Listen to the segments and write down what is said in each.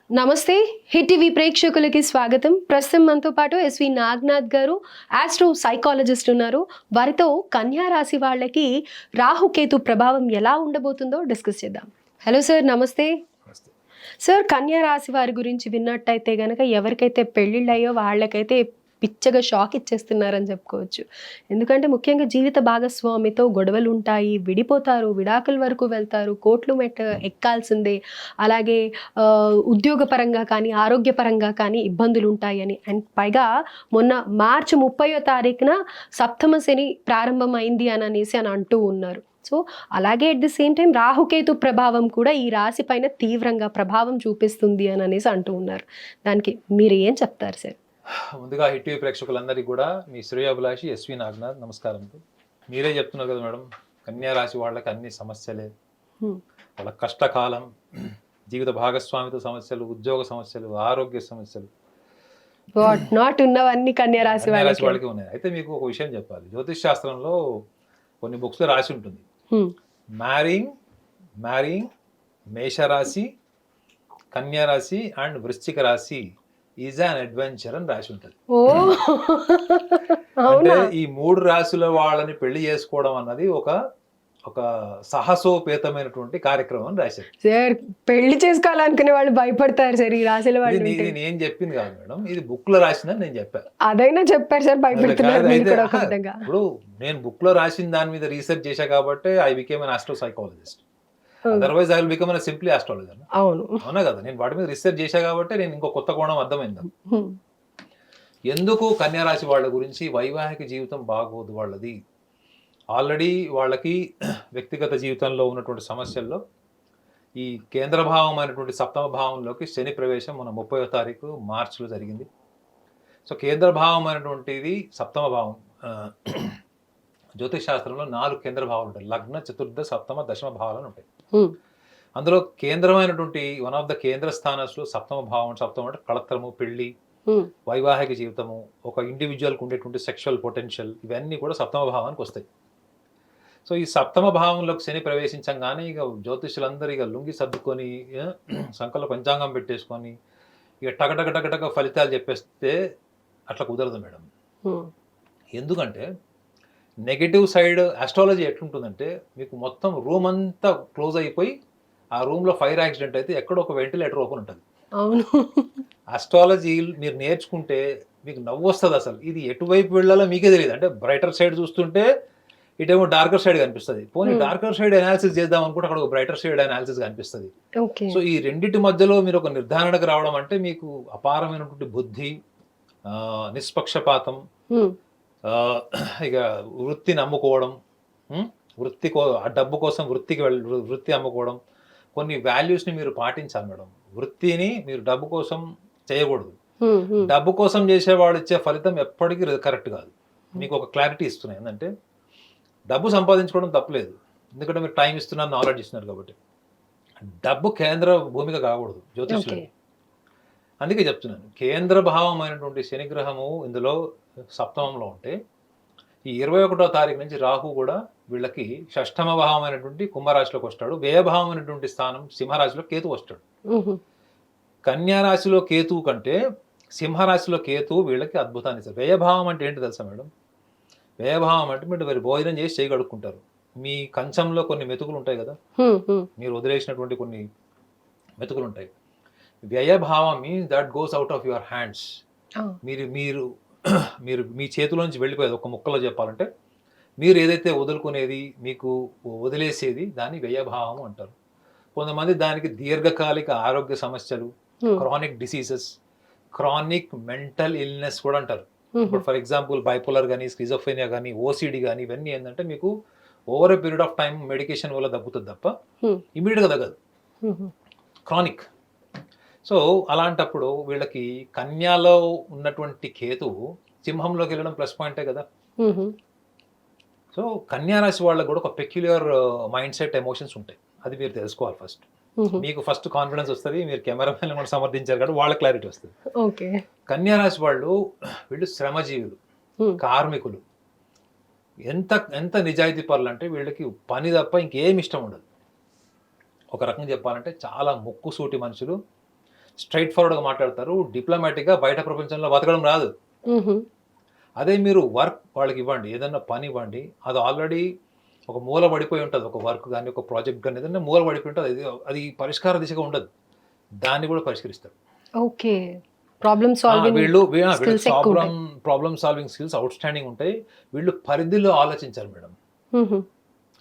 నమస్తే. Hit TV ప్రేక్షకులకి స్వాగతం. ప్రస్తుతం మనతో పాటు ఎస్వి నాగనాథ్ గారు ఆస్ట్రో సైకాలజిస్ట్ ఉన్నారు. వారితో కన్యా రాశి వాళ్ళకి రాహుకేతు ప్రభావం ఎలా ఉండబోతుందో డిస్కస్ చేద్దాం. హలో సార్, నమస్తే. సార్, కన్యా రాశి వారి గురించి విన్నట్టయితే గనక ఎవరికైతే పెళ్ళిళ్ళయ్యో వాళ్ళకైతే పిచ్చగా షాక్ ఇచ్చేస్తున్నారని చెప్పుకోవచ్చు. ఎందుకంటే ముఖ్యంగా జీవిత భాగస్వామితో గొడవలు ఉంటాయి, విడిపోతారు, విడాకుల వరకు వెళ్తారు, కోర్టులు ఎక్కాల్సిందే. అలాగే ఉద్యోగపరంగా కానీ ఆరోగ్యపరంగా కానీ ఇబ్బందులు ఉంటాయని, అండ్ పైగా మొన్న మార్చి 30వ తారీఖున సప్తమ శని ప్రారంభమైంది అని అనేసి అని అంటూ ఉన్నారు. సో అలాగే at the same time Rahu Ketu ప్రభావం కూడా ఈ రాశి పైన తీవ్రంగా ప్రభావం చూపిస్తుంది అని అనేసి అంటూ ఉన్నారు. దానికి మీరు ఏం చెప్తారు సార్? ముందుగా హిట్ టీవీ ప్రేక్షకులందరికీ కూడా మీ శ్రేయోభిలాషి ఎస్వి నాగనాథ్ నమస్కారం. మీరే చెప్తున్నారు కదా మేడం, కన్యా రాశి వాళ్ళకి అన్ని సమస్యలే, వాళ్ళ కష్టకాలం, జీవిత భాగస్వామితో సమస్యలు, ఉద్యోగ సమస్యలు, ఆరోగ్య సమస్యలు నాట్ ఉన్నవన్నీ కన్యా రాశి వాళ్ళకి ఉన్నాయి. అయితే మీకు ఒక విషయం చెప్పాలి, జ్యోతిష్ శాస్త్రంలో కొన్ని బుక్స్ లో రాసి ఉంటుంది, మ్యారింగ్ మేషరాశి, కన్యా రాశి అండ్ వృశ్చిక రాశి ఈజ్ అన్ అడ్వెంచర్ అని రాసి ఉంటుంది. అంటే ఈ మూడు రాశుల వాళ్ళని పెళ్లి చేసుకోవడం అన్నది ఒక సాహసోపేతమైనటువంటి కార్యక్రమం అని రాశారు. సార్, పెళ్లి చేసుకోవాలనుకునే వాళ్ళు భయపడతారు సార్ ఈ రాశుల వాళ్ళు. నేను చెప్పింది కాదు మేడం, ఇది బుక్ లో రాసిందని నేను చెప్పాను. అదైనా చెప్పారు సార్, భయపడుతున్నారు. ఇప్పుడు నేను బుక్ లో రాసిన దాని మీద రీసెర్చ్ చేశా కాబట్టి I became an astro psychologist. Otherwise I will become an simply astrologer. అవునా కదా, నేను వాటి మీద రీసెర్చ్ చేశా కాబట్టి నేను ఇంకో కొత్త కోణం అర్థమైంది. ఎందుకు కన్యా రాశి వాళ్ళ గురించి వైవాహిక జీవితం బాగోదు వాళ్ళది, ఆల్రెడీ వాళ్ళకి వ్యక్తిగత జీవితంలో ఉన్నటువంటి సమస్యల్లో ఈ కేంద్ర భావం అయినటువంటి సప్తమ భావంలోకి శని ప్రవేశం మన 30వ తారీఖు మార్చిలో జరిగింది. సో కేంద్ర భావం అయినటువంటిది సప్తమ భావం. జ్యోతిష్ శాస్త్రంలో 4 కేంద్ర భావాలు ఉంటాయి, లగ్న, చతుర్థ, సప్తమ, దశమ భావాలు ఉంటాయి. అందులో కేంద్రమైనటువంటి వన్ ఆఫ్ ద కేంద్ర స్థానాలు సప్తమ భావం. సప్తమం అంటే కళత్రము, పెళ్లి, వైవాహిక జీవితము, ఒక ఇండివిజువల్కి ఉండేటువంటి సెక్షువల్ పొటెన్షియల్, ఇవన్నీ కూడా సప్తమ భావానికి వస్తాయి. సో ఈ సప్తమ భావంలోకి శని ప్రవేశించగానే ఇక జ్యోతిషులందరూ ఇక లుంగి సర్దుకొని సంకల్లో పంచాంగం పెట్టేసుకొని ఇక టగటగ ఫలితాలు చెప్పేస్తే అట్లా కుదరదు మేడం. ఎందుకంటే నెగటివ్ సైడ్ ఆస్ట్రాలజీ ఎట్లుంటుందంటే, మీకు మొత్తం రూమ్ అంతా క్లోజ్ అయిపోయి ఆ రూమ్లో ఫైర్ యాక్సిడెంట్ అయితే ఎక్కడో ఒక వెంటిలేటర్ ఓపెన్ ఉంటుంది. ఆస్ట్రాలజీ మీరు నేర్చుకుంటే మీకు నవ్వు వస్తుంది. అసలు ఇది ఎటువైపు వెళ్ళాలో మీకే తెలియదు. అంటే బ్రైటర్ సైడ్ చూస్తుంటే ఇటేమో డార్కర్ సైడ్ కనిపిస్తుంది, పోనీ డార్కర్ సైడ్ అనాలిసిస్ చేద్దాం అనుకుంటే అక్కడ ఒక బ్రైటర్ సైడ్ అనాలిసిస్ కనిపిస్తుంది. సో ఈ రెండింటి మధ్యలో మీరు ఒక నిర్ధారణకు రావడం అంటే మీకు అపారమైనటువంటి బుద్ధి, నిష్పక్షపాతం, ఇక వృత్తిని అమ్ముకోవడం, డబ్బు కోసం వృత్తి అమ్ముకోవడం, కొన్ని వాల్యూస్ని మీరు పాటించాలి మేడం. వృత్తిని మీరు డబ్బు కోసం చేయకూడదు. డబ్బు కోసం చేసేవాడు ఇచ్చే ఫలితం ఎప్పటికీ కరెక్ట్ కాదు. మీకు ఒక క్లారిటీ ఇస్తున్నాయి, ఏంటంటే డబ్బు సంపాదించుకోవడం తప్పలేదు, ఎందుకంటే మీరు టైం ఇస్తున్నారు, నాలెడ్జ్ ఇస్తున్నారు కాబట్టి. డబ్బు కేంద్ర భూమిక కాకూడదు జ్యోతిష్లో. అందుకే చెప్తున్నాను, కేంద్ర భావం అయినటువంటి శనిగ్రహము ఇందులో సప్తమంలో ఉంటే ఈ 21వ తారీఖు నుంచి రాహు కూడా వీళ్ళకి షష్ఠమ భావం అయినటువంటి కుంభరాశిలోకి వస్తాడు. వ్యయభావం అయినటువంటి స్థానం సింహరాశిలో కేతు వస్తాడు. కన్యా రాశిలో కేతువు కంటే సింహరాశిలో కేతువు వీళ్ళకి అద్భుతాన్ని ఇస్తారు. వ్యయభావం అంటే ఏంటి తెలుసా మేడం? వ్యయభావం అంటే మీరు మరి భోజనం చేసి చేయగడుక్కుంటారు. మీ కంచంలో కొన్ని మెతుకులు ఉంటాయి కదా, మీరు వదిలేసినటువంటి కొన్ని మెతుకులు ఉంటాయి. వ్యయభావం means that goes out of your hands. మీరు మీ చేతిలోంచి వెళ్ళిపోయేది, ఒక ముక్కలో చెప్పాలంటే మీరు ఏదైతే వదులుకునేది, మీకు వదిలేసేది, దాన్ని వ్యయభావం అంటారు. కొంతమంది దానికి దీర్ఘకాలిక ఆరోగ్య సమస్యలు, chronic diseases, chronic mental illness కూడా అంటారు. ఇప్పుడు ఫర్ ఎగ్జాంపుల్ బైపోలర్ కానీ, స్కిజోఫ్రెనియా కానీ, ఓసిడి కానీ, ఇవన్నీ ఏంటంటే మీకు over a period of time medication వల్ల తగ్గుతుంది తప్ప ఇమీడియట్గా తగ్గదు, క్రానిక్. సో అలాంటప్పుడు వీళ్ళకి కన్యాలో ఉన్నటువంటి కేతువు సింహంలోకి వెళ్ళడం ప్లస్ పాయింటే కదా. సో కన్యా రాశి వాళ్ళకి కూడా ఒక పెక్యులర్ మైండ్ సెట్, ఎమోషన్స్ ఉంటాయి. అది మీరు తెలుసుకోవాలి ఫస్ట్. మీకు ఫస్ట్ కాన్ఫిడెన్స్ వస్తుంది, మీరు కెమెరామెన్ కూడా సమర్థించారు కాబట్టి వాళ్ళ క్లారిటీ వస్తుంది. కన్యా రాశి వీళ్ళు శ్రమజీవులు, కార్మికులు. ఎంత నిజాయితీ పరులు అంటే వీళ్ళకి పని తప్ప ఇంకేం ఇష్టం ఉండదు. ఒక రకంగా చెప్పాలంటే చాలా ముక్కుసూటి మనుషులు, స్ట్రైట్ ఫార్వర్డ్గా మాట్లాడతారు, డిప్లొమాటిక్గా బయట ప్రపంచంలో బతకడం రాదు. అదే మీరు వర్క్ వాళ్ళకి ఇవ్వండి, ఏదైనా పని ఇవ్వండి, అది ఆల్రెడీ ఒక మూల పడిపోయి ఉంటుంది, ఒక వర్క్ కానీ ఒక ప్రాజెక్ట్ కానీ ఏదైనా మూల పడిపోయి ఉంటుంది, అది పరిష్కార దిశగా ఉండదు, దాన్ని కూడా పరిష్కరిస్తారు. ఓకే, ప్రాబ్లమ్ సాల్వింగ్ వీళ్ళు స్కిల్స్ ఎక్కువ ఉంటాయి. Problem solving skills out standing ఉంటాయి. వీళ్ళు పరిధిలో ఆలోచించారు మేడం.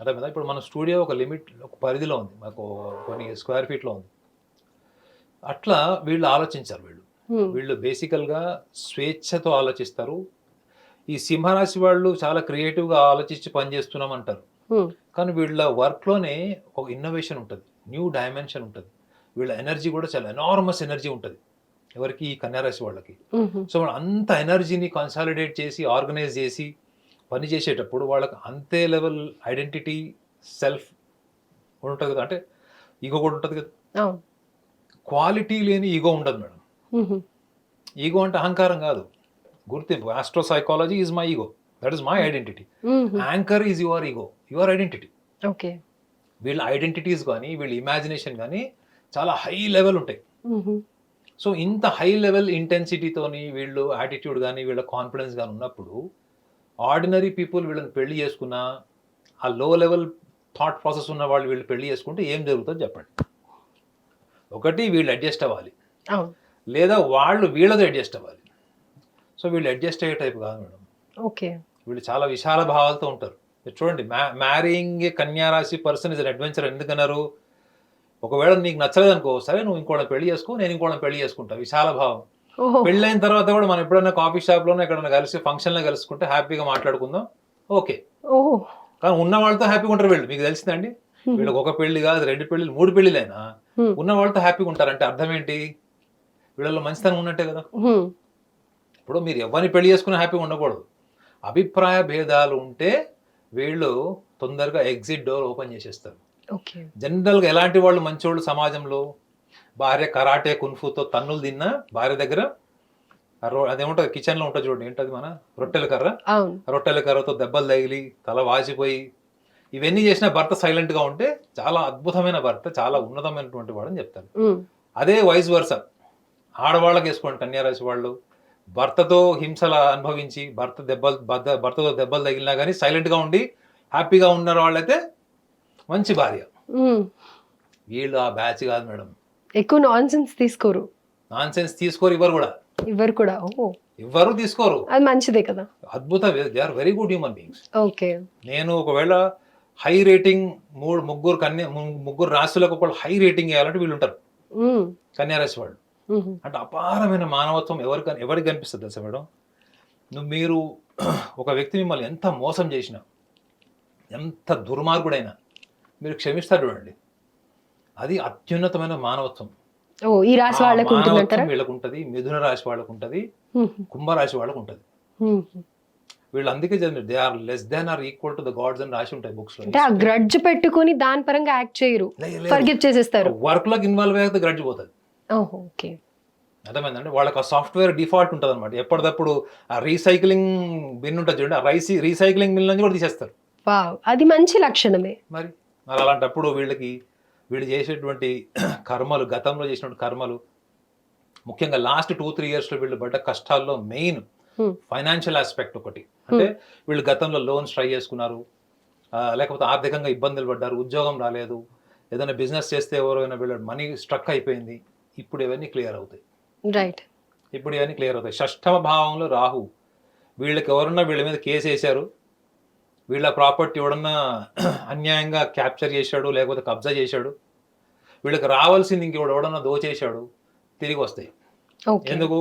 అదే కదా, ఇప్పుడు మన స్టూడియో ఒక లిమిట్, ఒక పరిధిలో ఉంది, మాకు కొన్ని స్క్వేర్ ఫీట్లో ఉంది. అట్లా వీళ్ళు ఆలోచించారు. వీళ్ళు బేసికల్గా స్వేచ్ఛతో ఆలోచిస్తారు. ఈ సింహరాశి వాళ్ళు చాలా క్రియేటివ్గా ఆలోచించి పనిచేస్తున్నాం అంటారు, కానీ వీళ్ళ వర్క్లోనే ఒక ఇన్నోవేషన్ ఉంటుంది, న్యూ డైమెన్షన్ ఉంటుంది. వీళ్ళ ఎనర్జీ కూడా చాలా ఎనార్మస్ ఎనర్జీ ఉంటుంది. ఎవరికి? ఈ కన్యారాశి వాళ్ళకి. సో అంత ఎనర్జీని కన్సాలిడేట్ చేసి ఆర్గనైజ్ చేసి పని చేసేటప్పుడు వాళ్ళకి అంతే లెవెల్ ఐడెంటిటీ, సెల్ఫ్ ఉంటుంది కదా, అంటే ఈగో కూడా ఉంటుంది కదా. క్వాలిటీ లేని ఈగో ఉండదు మేడం. ఈగో అంటే అహంకారం కాదు, గుర్తింపు. Astro psychology is my ego, that is my identity. Anchor is your ego, your identity. Okay, వీళ్ళ ఐడెంటిటీస్ కానీ వీళ్ళ ఇమాజినేషన్ కానీ చాలా హై లెవెల్ ఉంటాయి. సో ఇంత హై లెవెల్ ఇంటెన్సిటీతోని వీళ్ళు యాటిట్యూడ్ కానీ వీళ్ళ కాన్ఫిడెన్స్ కానీ ఉన్నప్పుడు ఆర్డినరీ పీపుల్ వీళ్ళని పెళ్లి చేసుకున్నా, ఆ లో లెవెల్ థాట్ ప్రాసెస్ ఉన్న వాళ్ళు వీళ్ళు పెళ్లి చేసుకుంటే ఏం జరుగుతుందో చెప్పండి. ఒకటి, వీళ్ళు అడ్జస్ట్ అవ్వాలి, లేదా వాళ్ళు వీళ్ళతో అడ్జస్ట్ అవ్వాలి. సో వీళ్ళు అడ్జస్ట్ అయ్యే టైప్ కాదు మేడం. ఓకే, వీళ్ళు చాలా విశాల భావాలతో ఉంటారు. మీరు చూడండి, మ్యారీయింగ్ కన్యారాశి పర్సన్ ఇస్ అన్ అడ్వెంచర్. ఎందుకన్నారు? ఒకవేళ నీకు నచ్చలేదు అనుకో, సరే నువ్వు ఇంకోళ్ళని పెళ్లి చేసుకో, నేను ఇంకోళ్ళని పెళ్లి చేసుకుంటా, విశాల భావం. పెళ్ళైన తర్వాత కూడా మనం ఎప్పుడైనా కాఫీ షాప్ లోనే ఎక్కడైనా కలిసి ఫంక్షన్ లో కలుసుకుంటే హ్యాపీగా మాట్లాడుకుందాం, ఓకే. కానీ ఉన్న వాళ్ళతో హ్యాపీగా ఉంటారు వీళ్ళు. మీకు తెలిసిందండి, వీళ్ళకి ఒక పెళ్లి కాదు, 2 పెళ్లి 3 పెళ్లిలైనా ఉన్న వాళ్ళతో హ్యాపీగా ఉంటారంటే అర్థం ఏంటి? వీళ్ళలో మంచితనం ఉన్నట్టే కదా. ఇప్పుడు మీరు ఎవరిని పెళ్లి చేసుకుని హ్యాపీగా ఉండకూడదు. అభిప్రాయ భేదాలు ఉంటే వీళ్ళు తొందరగా ఎగ్జిట్ డోర్ ఓపెన్ చేసేస్తారు. జనరల్గా ఎలాంటి వాళ్ళు మంచోళ్ళు సమాజంలో? భార్య కరాటే కున్ఫుతో తన్నులు తిన్నా భార్య దగ్గర అదేముంటుంది, కిచెన్ లో ఉంటుంది చూడండి, ఏంటది మన రొట్టెల కర్ర, రొట్టెల కర్రతో దెబ్బలు తగిలి తల వాసిపోయి ఇవన్నీ చేసిన భర్త సైలెంట్ గా ఉంటే చాలా అద్భుతమైన భర్త, చాలా ఉన్నతమైనటువంటి వాడు అని చెప్తారు. అదే వైస్ వర్స ఆడవాళ్ళకి వేసుకోండి, కన్యారాశి వాళ్ళు భర్తతో హింసలు అనుభవించి భర్తతో దెబ్బలు తగిలినా కానీ సైలెంట్ గా ఉండి హ్యాపీగా ఉన్న వాళ్ళైతే మంచి భార్య. వీళ్ళు ఆ బ్యాచ్ కాదు మేడం. ఎక్కువ నాన్ సెన్స్ తీసుకోరు. ఇవ్వరు కూడా. ఇవ్వరు, తీసుకోరు. అది మంచిదే కదా. అద్భుత, they are very good human beings. Okay, నేను ఒకవేళ హై రేటింగ్ ముగ్గురు రాశులకు ఒకళ్ళు హై రేటింగ్ వేయాలంటే వీళ్ళు ఉంటారు, కన్యారాశి వాళ్ళు. అంటే అపారమైన మానవత్వం ఎవరికి కనిపిస్తుంది తెలుసా మేడం? మీరు ఒక వ్యక్తి మిమ్మల్ని ఎంత మోసం చేసినా, ఎంత దుర్మార్గుడైనా మీరు క్షమిస్తారు చూడండి, అది అత్యున్నతమైన మానవత్వం. ఈ రాశి వాళ్ళకు వీళ్ళకు ఉంటుంది, మిథున రాశి వాళ్ళకు ఉంటుంది, కుంభరాశి వాళ్ళకు ఉంటుంది. వీళ్ళు అందుకే they are less than or equal to the gods అని రాసి ఉంటాయి బుక్స్ లో. గ్రడ్జ్ పెట్టుకొని దాని పరంగా యాక్ట్ చేయరు, ఫర్గివ్ చేసేస్తారు. వర్క్ లోకి ఇన్వాల్వ్ అయితే గ్రడ్జ్ పోతుంది. అర్థమైందండి? వాళ్ళకి ఆ సాఫ్ట్వేర్ డిఫాల్ట్ ఉంటుంది అనమాట. ఎప్పటికప్పుడు ఆ రీసైక్లింగ్ బిన్ ఉంటుంది చూడండి, ఆ రీసైక్లింగ్ బిన్ నుంచి కూడా తీసేస్తారు. అది మంచి లక్షణమే. మరి అలాంటప్పుడు వీళ్ళు చేసేటువంటి కర్మలు, గతంలో చేసినటువంటి కర్మలు, ముఖ్యంగా లాస్ట్ 2-3 years లో వీళ్ళు పడ్డ కష్టాల్లో మెయిన్ ఫైనాన్షియల్ ఆస్పెక్ట్ ఒకటి. అంటే వీళ్ళు గతంలో లోన్స్ ట్రై చేసుకున్నారు, లేకపోతే ఆర్థికంగా ఇబ్బందులు పడ్డారు, ఉద్యోగం రాలేదు, ఏదైనా బిజినెస్ చేస్తే ఎవరైనా వీళ్ళ మనీ స్ట్రక్ అయిపోయింది. ఇప్పుడు ఇవన్నీ క్లియర్ అవుతాయి. షష్ఠమ భావంలో రాహు, వీళ్ళకి ఎవరన్నా వీళ్ళ మీద కేసు వేశారు, వీళ్ళ ప్రాపర్టీ ఎవడన్నా అన్యాయంగా క్యాప్చర్ చేశాడు లేకపోతే కబ్జా చేశాడు, వీళ్ళకి రావాల్సింది ఇంకెవడన్నా దోచేశాడు, తిరిగి వస్తాయి. ఎందుకు?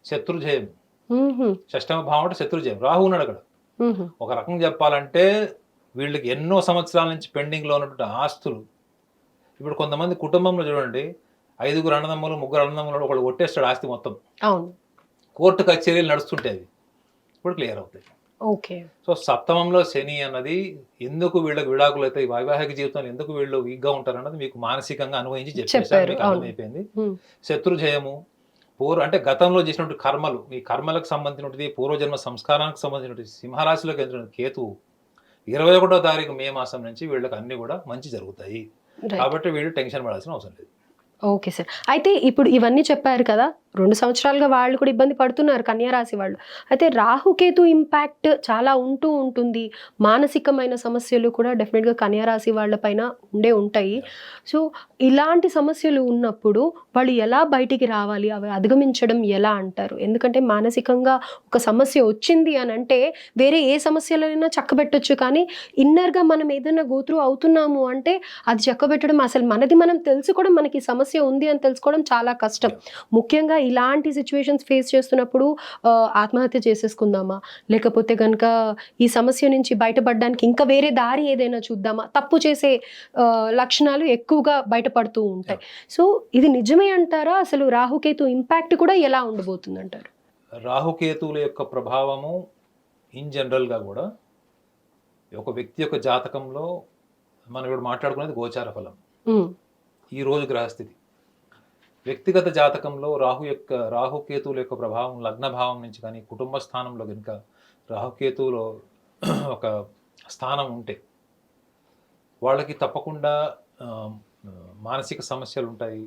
శత్రుజయం. షష్టమ భావం అంటే శత్రుజయం. రాహు ఉన్నాడు అక్కడ. ఒక రకంగా చెప్పాలంటే వీళ్ళకి ఎన్నో సంవత్సరాల నుంచి పెండింగ్ లో ఉన్నటువంటి ఆస్తులు, ఇప్పుడు కొంతమంది కుటుంబంలో చూడండి, 5 అన్నదమ్ములు 3 అన్నదమ్ములు, ఒకళ్ళు కొట్టేస్తాడు ఆస్తి మొత్తం, కోర్టు కచేరీలు నడుస్తుంటేవి ఇప్పుడు క్లియర్ అవుతాయి. సో సప్తమంలో శని అన్నది ఎందుకు వీళ్ళకి విడాకులు అయితే వైవాహిక జీవితంలో ఎందుకు వీళ్ళు వీక్ గా ఉంటారు అన్నది మీకు మానసికంగా అనుభవించి చెప్పేసారు, అర్థమైపోయింది. శత్రుజయము, అంటే గతంలో చేసినటువంటి కర్మలు, ఈ కర్మలకు సంబంధించినటువంటి పూర్వజన్మ సంస్కారానికి సంబంధించినటువంటి సింహరాశిలోకి వెళ్తున్న కేతువు 21వ తారీఖు మే మాసం నుంచి వీళ్ళకి అన్ని కూడా మంచి జరుగుతాయి. కాబట్టి వీళ్ళు టెన్షన్ పడాల్సిన అవసరం లేదు. Okay sir. అయితే ఇప్పుడు ఇవన్నీ చెప్పారు కదా! 2 సంవత్సరాలుగా వాళ్ళు కూడా ఇబ్బంది పడుతున్నారు కన్యా రాశి వాళ్ళు. అయితే రాహుకేతు ఇంపాక్ట్ చాలా ఉంటుంది. మానసికమైన సమస్యలు కూడా డెఫినిట్‌గా కన్యా రాశి వాళ్ళ పైన ఉంటాయి. సో, ఇలాంటి సమస్యలు ఉన్నప్పుడు వాళ్ళు ఎలా బయటికి రావాలి? అవి అధిగమించడం ఎలా అంటారు? ఎందుకంటే మానసికంగా ఒక సమస్య వచ్చింది అనంటే వేరే ఏ సమస్యలైనా చక్కబెట్టొచ్చు. కానీ ఇన్నర్‌గా మనం ఏదైనా గో త్రూ అవుతున్నాము అంటే అది చక్కబెట్టడం అసలు మనది మనం తెలుసుకోవడం, మనకి సమస్య ఉంది అని తెలుసుకోవడం చాలా కష్టం. ముఖ్యంగా ఇలాంటి సిచ్యువేషన్స్ ఫేస్ చేస్తున్నప్పుడు ఆత్మహత్య చేసేసుకుందామా, లేకపోతే గనుక ఈ సమస్య నుంచి బయటపడడానికి ఇంకా వేరే దారి ఏదైనా చూద్దామా, తప్పు చేసే లక్షణాలు ఎక్కువగా బయటపడుతూ ఉంటాయి. సో ఇది నిజమే అంటారా? అసలు రాహుకేతు ఇంపాక్ట్ కూడా ఎలా ఉండబోతుంది అంటారు? రాహుకేతువుల యొక్క ప్రభావము ఇన్ జనరల్గా కూడా ఒక వ్యక్తి యొక్క జాతకంలో మనం ఇప్పుడు మాట్లాడుకునేది గోచార ఫలం, ఈ రోజు గ్రహస్థితి. వ్యక్తిగత జాతకంలో రాహుకేతువుల యొక్క ప్రభావం లగ్న భావం నుంచి కానీ కుటుంబ స్థానంలో కనుక రాహుకేతువులో ఒక స్థానం ఉంటే వాళ్ళకి తప్పకుండా మానసిక సమస్యలు ఉంటాయి,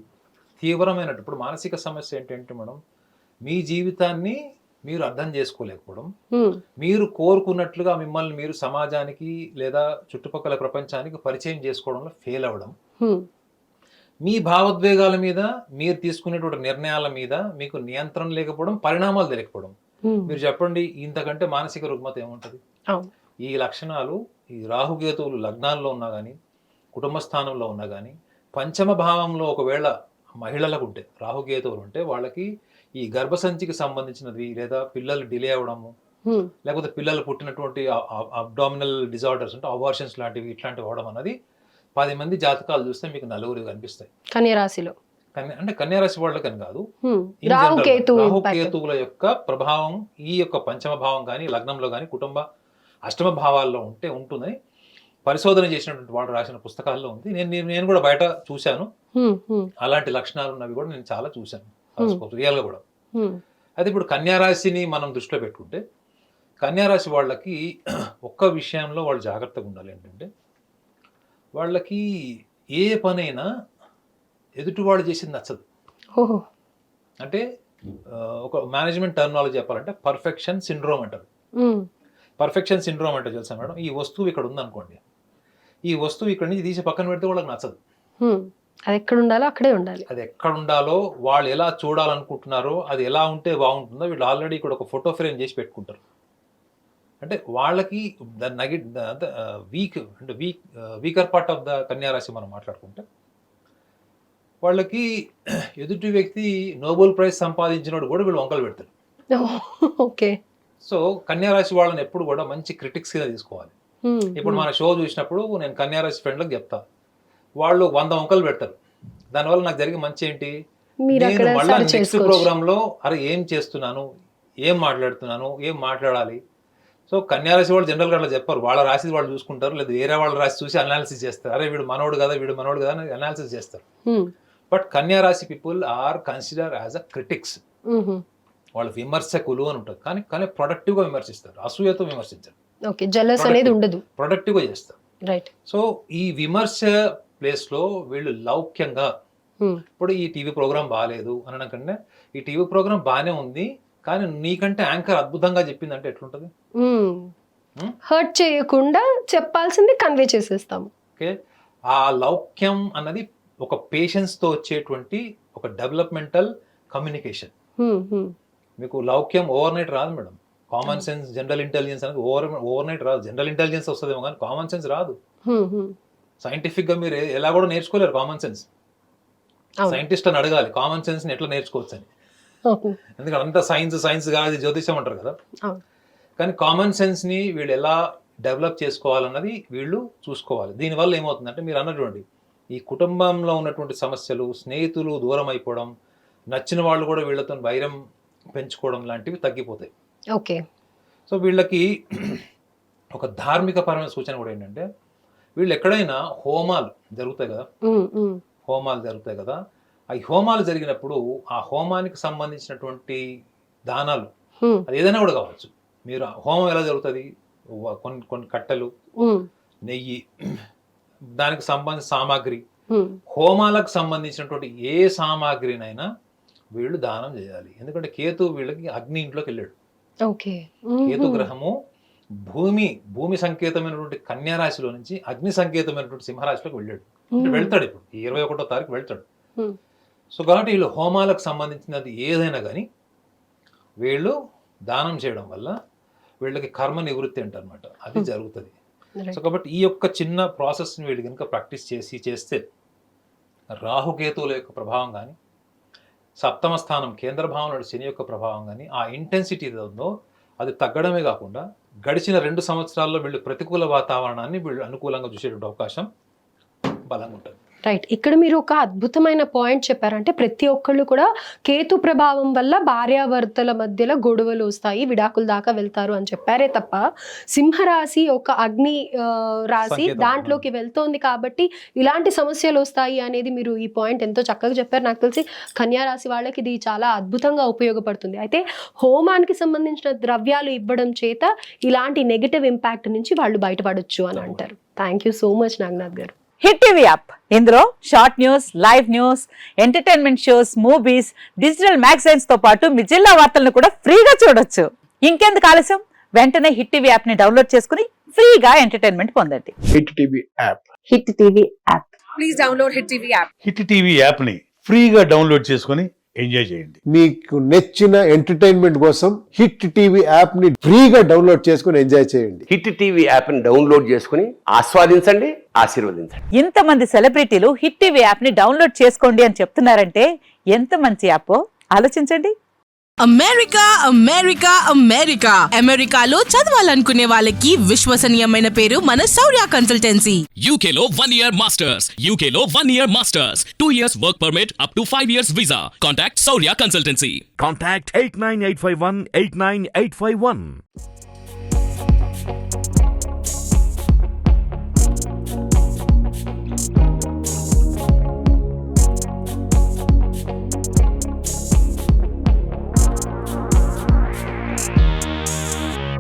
తీవ్రమైనట్టు. ఇప్పుడు మానసిక సమస్య ఏంటంటే మేడం, మీ జీవితాన్ని మీరు అర్థం చేసుకోలేకపోవడం, మీరు కోరుకున్నట్లుగా మిమ్మల్ని మీరు సమాజానికి లేదా చుట్టుపక్కల ప్రపంచానికి పరిచయం చేసుకోవడంలో ఫెయిల్ అవ్వడం, మీ భావోద్వేగాల మీద మీరు తీసుకునేటువంటి నిర్ణయాల మీద మీకు నియంత్రణ లేకపోవడం, పరిణామాలు తెలియకపోవడం. మీరు చెప్పండి, ఇంతకంటే మానసిక రుగ్మత ఏముంటుంది? ఈ లక్షణాలు ఈ రాహుకేతువులు లగ్నాల్లో ఉన్నా కానీ కుటుంబ స్థానంలో ఉన్నా కానీ పంచమ భావంలో ఒకవేళ మహిళలకు ఉంటే రాహుకేతువులు ఉంటే వాళ్ళకి ఈ గర్భసంచికి సంబంధించినది లేదా పిల్లలు డిలే అవ్వడము, లేకపోతే పిల్లలు పుట్టినటువంటి అబ్డామినల్ డిజార్డర్స్ అంటే అబార్షన్స్ లాంటివి ఇట్లాంటివి అవడం అన్నది 10 మంది జాతకాలు చూస్తే మీకు 4 కనిపిస్తాయి కన్యరాశిలో. అంటే కన్యారాశి వాళ్ళకని కాదు, రాహుకేతువుల యొక్క ప్రభావం ఈ యొక్క పంచమ భావం కానీ లగ్నంలో కానీ కుటుంబ అష్టమ భావాల్లో ఉంటుందని పరిశోధన చేసినటువంటి వాళ్ళు రాసిన పుస్తకాల్లో ఉంది. నేను కూడా బయట చూశాను, అలాంటి లక్షణాలు ఉన్నవి కూడా నేను చాలా చూశాను రియల్గా కూడా. అయితే ఇప్పుడు కన్యారాశిని మనం దృష్టిలో పెట్టుకుంటే కన్యారాశి వాళ్ళకి ఒక్క విషయంలో వాళ్ళు జాగ్రత్తగా ఉండాలి. ఏంటంటే వాళ్ళకి ఏ పనైనా ఎదుటి వాళ్ళు చేసింది నచ్చదు. అంటే ఒక మేనేజ్మెంట్ టర్మినాలజీ చెప్పాలంటే పర్ఫెక్షన్ సిండ్రోమ్ అంటారు. పర్ఫెక్షన్ సిండ్రోమ్ అంటే తెలుసా మేడం, ఈ వస్తువు ఇక్కడ ఉందనుకోండి, ఈ వస్తువు ఇక్కడ నుంచి తీసి పక్కన పెడితే వాళ్ళకి నచ్చదు. అది ఎక్కడ ఉండాలో అక్కడే ఉండాలి. అది ఎక్కడ ఉండాలో, వాళ్ళు ఎలా చూడాలనుకుంటున్నారో, అది ఎలా ఉంటే బాగుంటుందో వీళ్ళు ఆల్రెడీ ఇక్కడ ఒక ఫోటో ఫ్రేమ్ చేసి పెట్టుకుంటారు. అంటే వాళ్ళకి వీకర్ పార్ట్ ఆఫ్ ద కన్యారాశి మనం మాట్లాడుకుంటే వాళ్ళకి ఎదుటి వ్యక్తి నోబెల్ ప్రైజ్ సంపాదించినోడు కూడా వీళ్ళు వంకలు పెడతారు. ఓకే. సో కన్యారాశి వాళ్ళని ఎప్పుడు కూడా మంచి క్రిటిక్స్ గా తీసుకోవాలి. ఇప్పుడు మన షో చూసినప్పుడు నేను కన్యారాశి ఫ్రెండ్లకు చెప్తా, వాళ్ళు 100 వంకలు పెడతారు. దానివల్ల నాకు జరిగే మంచి ఏంటి, నేను మళ్ళీ నెక్స్ట్ ప్రోగ్రామ్ లో అరే ఏం చేస్తున్నాను, ఏం మాట్లాడుతున్నాను, ఏం మాట్లాడాలి. సో కన్యారాశి వాళ్ళు జనరల్ గా అట్లా చెప్పారు, వాళ్ళ రాశి వాళ్ళు చూసుకుంటారు, లేదా వేరే వాళ్ళ రాశి చూసి అనాలిసిస్ చేస్తారు, అరే వీడు మనోడు కదా అని అనాలిసిస్ చేస్తారు. బట్ కన్యారాశి people are consider as a critics. వాళ్ళు విమర్శకులు అని ఉంటారు, కానీ ప్రొడక్టివ్ గా విమర్శిస్తారు, అసూయతో విమర్శించారు. ప్రొడక్టివ్ గా చేస్తారు. సో ఈ విమర్శ ప్లేస్ లో వీళ్ళు లౌక్యంగా, ఇప్పుడు ఈ టీవీ ప్రోగ్రామ్ బాగాలేదు అనడం కంటే ఈ టీవీ ప్రోగ్రామ్ బాగానే ఉంది కానీ నీకంటే యాంకర్ అద్భుతంగా చెప్పిందంటే ఎట్లుంటది? హర్ట్ చేయకుండా చెప్పాల్సింది కన్వే చేసేస్తాము. ఓకే, ఆ లౌక్యం అన్నది ఒక పేషెన్స్ తో వచ్చేటువంటి ఒక డెవలప్మెంటల్ కమ్యూనికేషన్. మీకు లౌక్యం ఓవర్ నైట్ రాదు madam. Common sense, general intelligence అనేది ఓవర్ నైట్ రాదు. జనరల్ ఇంటెలిజెన్స్ వస్తుందేమో కానీ కామన్ సెన్స్ రాదు. సైంటిఫిక్ గా మీరు ఎలా కూడా నేర్చుకోలేరు కామన్ సెన్స్. సైంటిస్ట్ అని అడగాలి కామన్ సెన్స్ ని ఎట్లా నేర్చుకోవచ్చు అని. ఎందుకంటే అంతా సైన్స్ కాదు, జ్యోతిషం అంటారు కదా. కానీ కామన్ సెన్స్ ని వీళ్ళు ఎలా డెవలప్ చేసుకోవాలన్నది వీళ్ళు చూసుకోవాలి. దీనివల్ల ఏమవుతుందంటే మీరు అన్నటువంటి ఈ కుటుంబంలో ఉన్నటువంటి సమస్యలు, స్నేహితులు దూరం అయిపోవడం, నచ్చిన వాళ్ళు కూడా వీళ్ళతో వైరం పెంచుకోవడం లాంటివి తగ్గిపోతాయి. ఓకే. సో వీళ్ళకి ఒక ధార్మిక పరమైన సూచన కూడా ఏంటంటే, వీళ్ళు ఎక్కడైనా హోమాలు జరుగుతాయి కదా, ఆ హోమాలు జరిగినప్పుడు ఆ హోమానికి సంబంధించినటువంటి దానాలు, అది ఏదైనా కూడా కావచ్చు. మీరు హోమం ఎలా జరుగుతుంది, కొన్ని కట్టెలు, నెయ్యి, దానికి సంబంధించిన సామాగ్రి, హోమాలకు సంబంధించినటువంటి ఏ సామాగ్రినైనా వీళ్ళు దానం చేయాలి. ఎందుకంటే కేతు వీళ్ళకి అగ్ని ఇంట్లోకి వెళ్ళాడు. ఓకే. కేతు గ్రహము భూమి సంకేతమైనటువంటి కన్యా రాశిలో నుంచి అగ్ని సంకేతమైనటువంటి సింహరాశిలోకి వెళ్ళాడు. అంటే వెళ్తాడు ఇప్పుడు ఈ 21వ తారీఖు వెళ్తాడు. సో కాబట్టి వీళ్ళు హోమాలకు సంబంధించినది ఏదైనా కానీ వీళ్ళు దానం చేయడం వల్ల వీళ్ళకి కర్మ నివృత్తి అంటారనమాట, అది జరుగుతుంది. సో కాబట్టి ఈ యొక్క చిన్న ప్రాసెస్ని వీళ్ళు కనుక ప్రాక్టీస్ చేస్తే రాహుకేతువుల యొక్క ప్రభావం కానీ, సప్తమ స్థానం కేంద్ర భావంలో శని యొక్క ప్రభావం కానీ, ఆ ఇంటెన్సిటీ ఉందో అది తగ్గడమే కాకుండా గడిచిన 2 సంవత్సరాల్లో వీళ్ళు ప్రతికూల వాతావరణాన్ని వీళ్ళు అనుకూలంగా చూసేటువంటి అవకాశం బలంగా ఉంటుంది. రైట్. ఇక్కడ మీరు ఒక అద్భుతమైన పాయింట్ చెప్పారంటే ప్రతి ఒక్కళ్ళు కూడా కేతు ప్రభావం వల్ల భార్యాభర్తల మధ్యలో గొడవలు వస్తాయి, విడాకుల దాకా వెళ్తారు అని చెప్పారే తప్ప సింహరాశి ఒక అగ్ని రాశి దాంట్లోకి వెళ్తోంది కాబట్టి ఇలాంటి సమస్యలు వస్తాయి అనేది మీరు ఈ పాయింట్ ఎంతో చక్కగా చెప్పారు. నాకు తెలిసి కన్యా రాశి వాళ్ళకి ఇది చాలా అద్భుతంగా ఉపయోగపడుతుంది. అయితే హోమానికి సంబంధించిన ద్రవ్యాలు ఇవ్వడం చేత ఇలాంటి నెగటివ్ ఇంపాక్ట్ నుంచి వాళ్ళు బయటపడొచ్చు అని అంటారు. Thank you so much Naganath గారు. హిట్ టీవీ యాప్, ఇందులో short news, live news, entertainment shows, movies, digital magazines తో పాటు మీ జిల్లా వార్తలను కూడా ఫ్రీగా చూడొచ్చు. ఇంకెందుకు ఆలస్యం, వెంటనే హిట్ టీవీ యాప్ ని డౌన్లోడ్ చేసుకుని ఫ్రీగా ఎంటర్టైన్మెంట్ పొందండి. Hit TV app. Hit TV app. Please download hit TV app. Hit TV app ని ఫ్రీగా డౌన్లోడ్ చేసుకొని ఎంజాయ్ చేయండి. మీకు నచ్చిన ఎంటర్టైన్మెంట్ కోసం హిట్ టీవీ యాప్ ని ఫ్రీగా డౌన్లోడ్ చేసుకొని ఎంజాయ్ చేయండి. హిట్ టీవీ యాప్ ని డౌన్లోడ్ చేసుకుని ఆస్వాదించండి, ఆశీర్వదించండి. ఇంతమంది సెలబ్రిటీలు హిట్ టీవీ యాప్ ని డౌన్లోడ్ చేసుకోండి అని చెప్తున్నారంటే ఎంత మంచి యాప్ ఆలోచించండి. అమెరికా అమెరికా అమెరికా అమెరికాలో చదవాలనుకునే వాళ్ళకి విశ్వసనీయమైన పేరు మన శౌర్య కన్సల్టెన్సీ. UK లో 1 year masters. UK లో 1 year masters. 2 years work permit up to 5 years visa. Contact Saurya Consultancy. Contact 89851 89851.